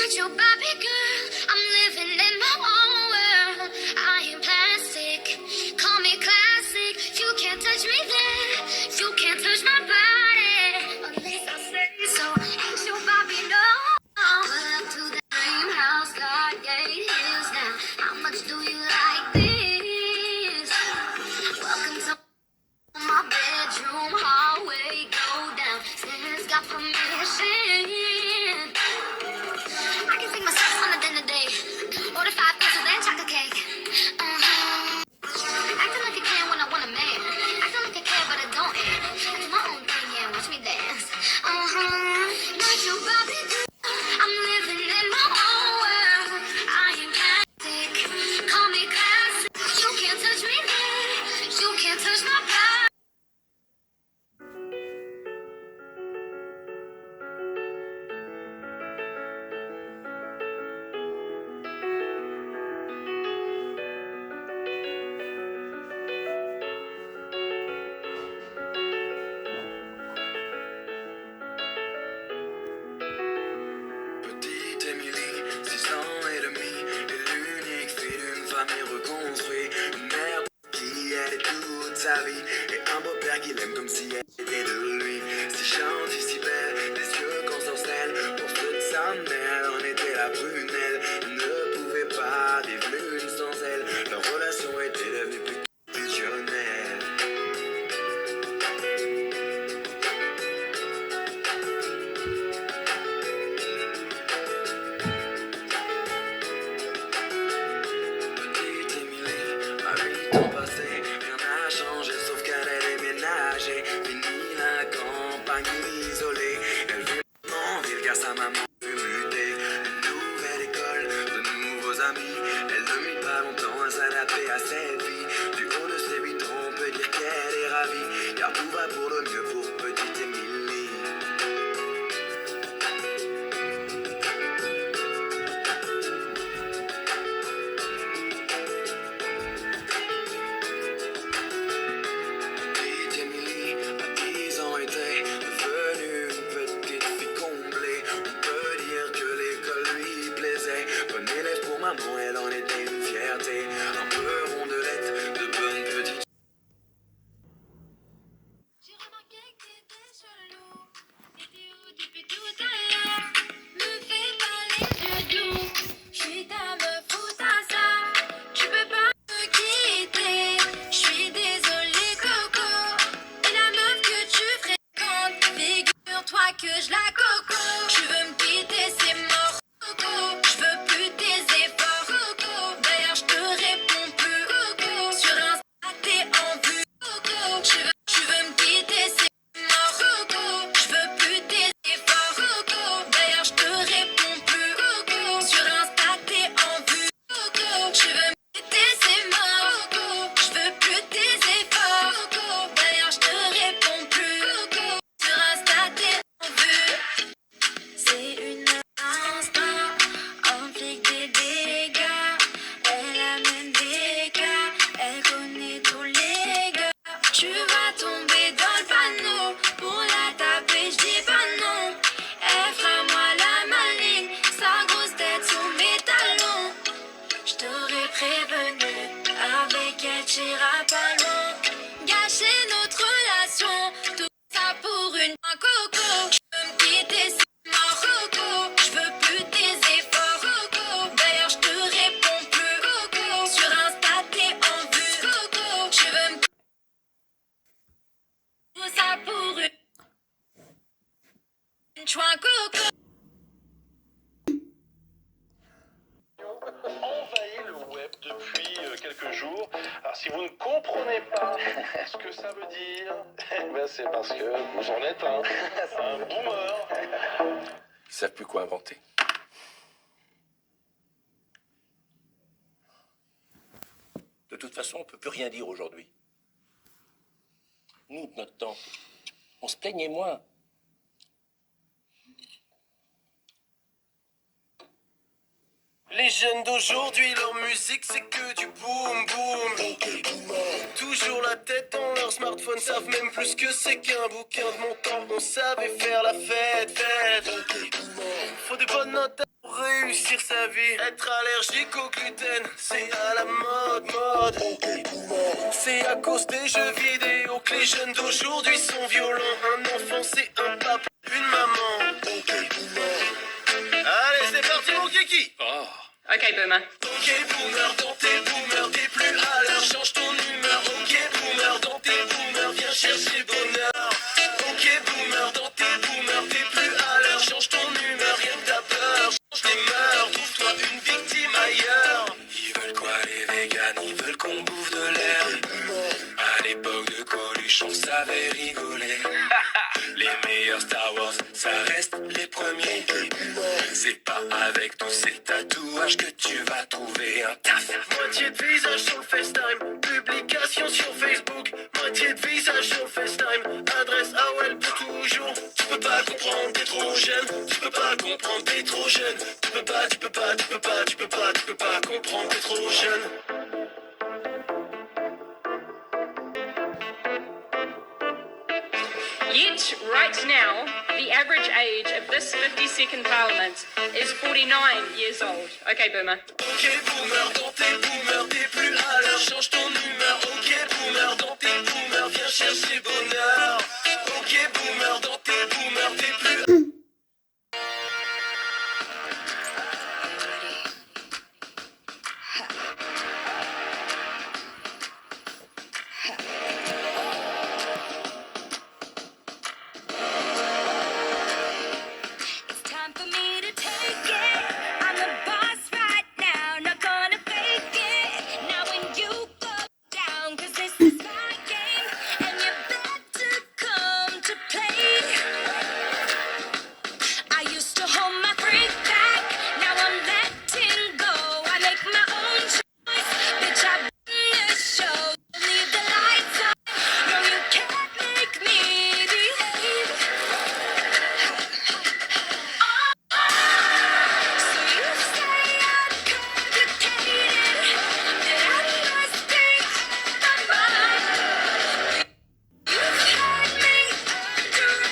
not your Barbie girl. I'm living in my own world. I am plastic. Call me classic. You can't touch me there. You can't touch my body unless I say so. Ain't your Barbie, no. Pull up to the dream house, God gave hills now. How much do you like this? Welcome to my bedroom hallway. Go downstairs, got permission. I can take myself on a dinner date. Order 5 pesos and chocolate cake. Acting like I can when I want a man. Acting like I care, but I don't. I do my own thing, yeah. Watch me dance. Not your Barbie girl. I'm living in my own world. I am plastic. Call me classic. You can't touch me there. You can't touch my body. Petite Émilie, 6 ans et demi, est l'unique fille d'une famille reconstruite. Une mère qui elle est toute sa vie, et un beau-père qui l'aime comme si elle était de lui. Si gentille, si belle, des yeux constantels, pour toute sa mère en était la prunelle. Elle ne pouvait pas vivre l'une sans elle, leur relation était devenue plus fusionnelle. Petite Émilie, à 8 ans passés, rien n'a changé sauf qu'elle est déménagée. Fini la campagne isolée, elle vit en ville car sa maman fut mutée. Une nouvelle école, de nouveaux amis, elle ne mit pas longtemps à s'adapter à cette vie. Du haut de ses 8 ans, on peut dire qu'elle est ravie, car tout va pour le mieux pour petite Émilie. Petite Émilie, à 10 ans, était devenue une petite fille comblée. On peut dire que l'école lui plaisait. Bonne élève pour maman, elle en était une fierté. Un peu rondelette, de bonne petite. J'ai remarqué que t'étais chelou. T'étais où depuis tout à l'heure? Me fais pas les yeux doux. J'suis ta meuf ou ta sœur. Tu peux pas me quitter. J'suis désolée, Coco. Et la meuf que tu fréquentes, figure-toi que je la coco. Tu veux me quitter, c'est mort, Coco. J'veux plus tes efforts, Coco. D'ailleurs, j'te réponds plus, Coco. Sur Insta, t'es en vue, Coco. Tu veux me quitter, c'est mort, Coco. J'veux plus tes efforts, Coco. D'ailleurs, j'te réponds plus, Coco. Sur Insta, t'es en vue, Coco. Tu veux me quitter, c'est mort, Coco. J'veux plus tes efforts, Coco. D'ailleurs, j'te réponds plus, Coco. Sur Insta, t'es en vue. C'est une instant, en flic des dégâts. Elle amène des cas, elle connaît tous les gars. Tu vas tomber dans le panneau, pour la taper, j'dis pas non. Elle fera moi la maligne, sa grosse tête sous mes talons. J't'aurais prévenu, avec elle t'iras pas loin. Gâcher notre relation, tout ça pour une coco. J'veux me quitter, c'est mort, Coco. J'veux plus tes efforts, Coco. D'ailleurs, j'te réponds plus, Coco. Sur Insta, t'es en vue, Coco. Tu veux me tout ça pour une chouin, Coco. Envahit le web depuis quelques jours. Alors si vous ne comprenez pas ce que ça veut dire, c'est parce que vous en êtes un boomer. Ils savent plus quoi inventer. De toute façon, on peut plus rien dire aujourd'hui. Nous, de notre temps, on se plaignait moins. Les jeunes d'aujourd'hui, leur musique c'est que du boom boom. Toujours la tête dans leur smartphone, savent même plus ce que c'est qu'un bouquin de mon temps. On savait faire la fête. Faut des bonnes notes pour réussir sa vie. Être allergique au gluten, c'est à la mode. C'est à cause des jeux vidéo que les jeunes d'aujourd'hui sont violents. Un enfant, c'est un papa, une maman. Allez, c'est parti, mon kiki. Ok, boomer. Ok, boomer, dans tes boomers, t'es plus à l'heure, change ton humeur. Ok, boomer, dans tes boomers, viens chercher bonheur. Ok, boomer, dans tes boomers, t'es plus à l'heure, change ton humeur, rien que t'as peur. Change les mœurs, trouve-toi une victime ailleurs. Ils veulent quoi, les véganes? Ils veulent qu'on bouffe de l'herbe. À l'époque de Coluche, on savait rigoler. Les meilleurs Star Wars, ça reste les premiers. C'est pas avec tous ces tatouages que tu vas trouver un taf. Moitié de visage sur le FaceTime, publication sur Facebook. Moitié de visage sur le FaceTime, adresse AOL pour toujours. Tu peux pas comprendre, t'es trop jeune. Tu peux pas comprendre, t'es trop jeune. Tu peux pas comprendre, t'es trop jeune. Yet, right now, the average age of this 52nd Parliament is 49 years old. Okay, boomer. Ok, boomer, dans tes boomers, t'es plus à l'heure, change ton humeur. Ok, boomer, dans tes boomers, viens chercher bonheur. Ok, boomer, dans tes boomers, t'es plus. It's time for me to take it. I'm the boss right now, not gonna fake it. Now when you go down, 'cause this is my game, and you better come to play. I used to hold my breath back, now I'm letting go. I make my own choice, bitch, I run the show. Leave the lights on, no you can't make me behave. So you say I'm complicated, that I must be my mind. You've had me underrated.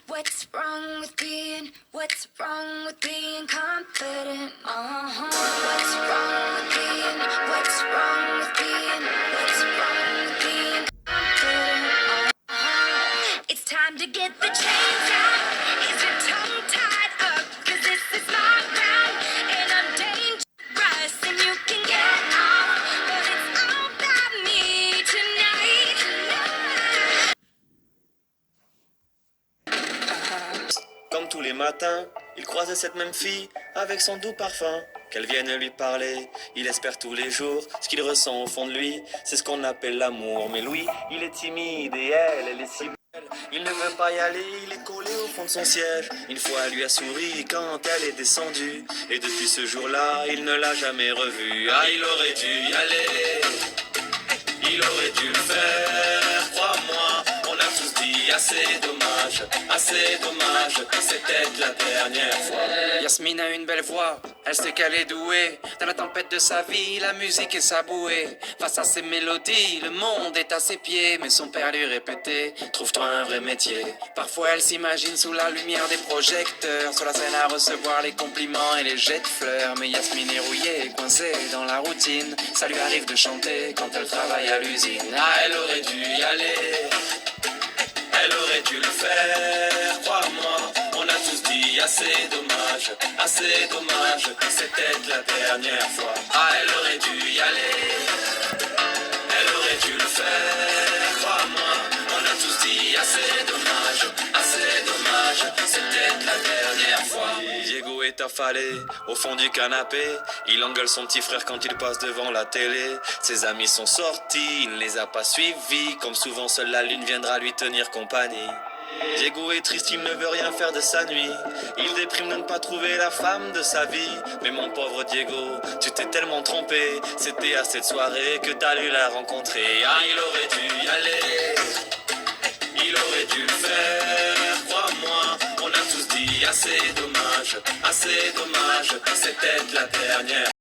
What's wrong with being confident? What's wrong with being confident? It's time to get the chains out. Is your tongue tied up? 'Cause this is my round, and I'm dangerous, and you can get off, but it's all about me tonight. Comme tous les matins, il croisait cette même fille avec son doux parfum. Qu'elle vienne lui parler, il espère tous les jours ce qu'il ressent au fond de lui. C'est ce qu'on appelle l'amour. Mais lui, il est timide et elle est si belle. Il ne veut pas y aller, il est collé au fond de son siège. Une fois, elle lui a souri quand elle est descendue. Et depuis ce jour-là, il ne l'a jamais revue. Ah, il aurait dû y aller, il aurait dû le faire, crois-moi. On a tous dit assez dommage, c'était la dernière fois. Yasmine a une belle voix, elle sait qu'elle est douée. Dans la tempête de sa vie, la musique est sa bouée. Face à ses mélodies, le monde est à ses pieds. Mais son père lui répétait, trouve-toi un vrai métier. Parfois elle s'imagine sous la lumière des projecteurs, sur la scène à recevoir les compliments et les jets de fleurs. Mais Yasmine est rouillée, coincée dans la routine. Ça lui arrive de chanter quand elle travaille à l'usine. Ah, elle aurait dû y aller, elle aurait dû le faire, crois-moi. On a tous dit assez dommage, c'était la dernière fois. Ah, elle aurait dû y aller, elle aurait dû le faire, crois-moi. On a tous dit assez dommage, c'était la dernière fois. Diego est affalé au fond du canapé. Il engueule son petit frère quand il passe devant la télé. Ses amis sont sortis, il ne les a pas suivis. Comme souvent, seule la lune viendra lui tenir compagnie. Diego est triste, il ne veut rien faire de sa nuit. Il déprime de ne pas trouver la femme de sa vie. Mais mon pauvre Diego, tu t'es tellement trompé. C'était à cette soirée que t'as dû la rencontrer. Ah, il aurait dû y aller, il aurait dû le faire, crois-moi. On a tous dit assez dommage, c'était la dernière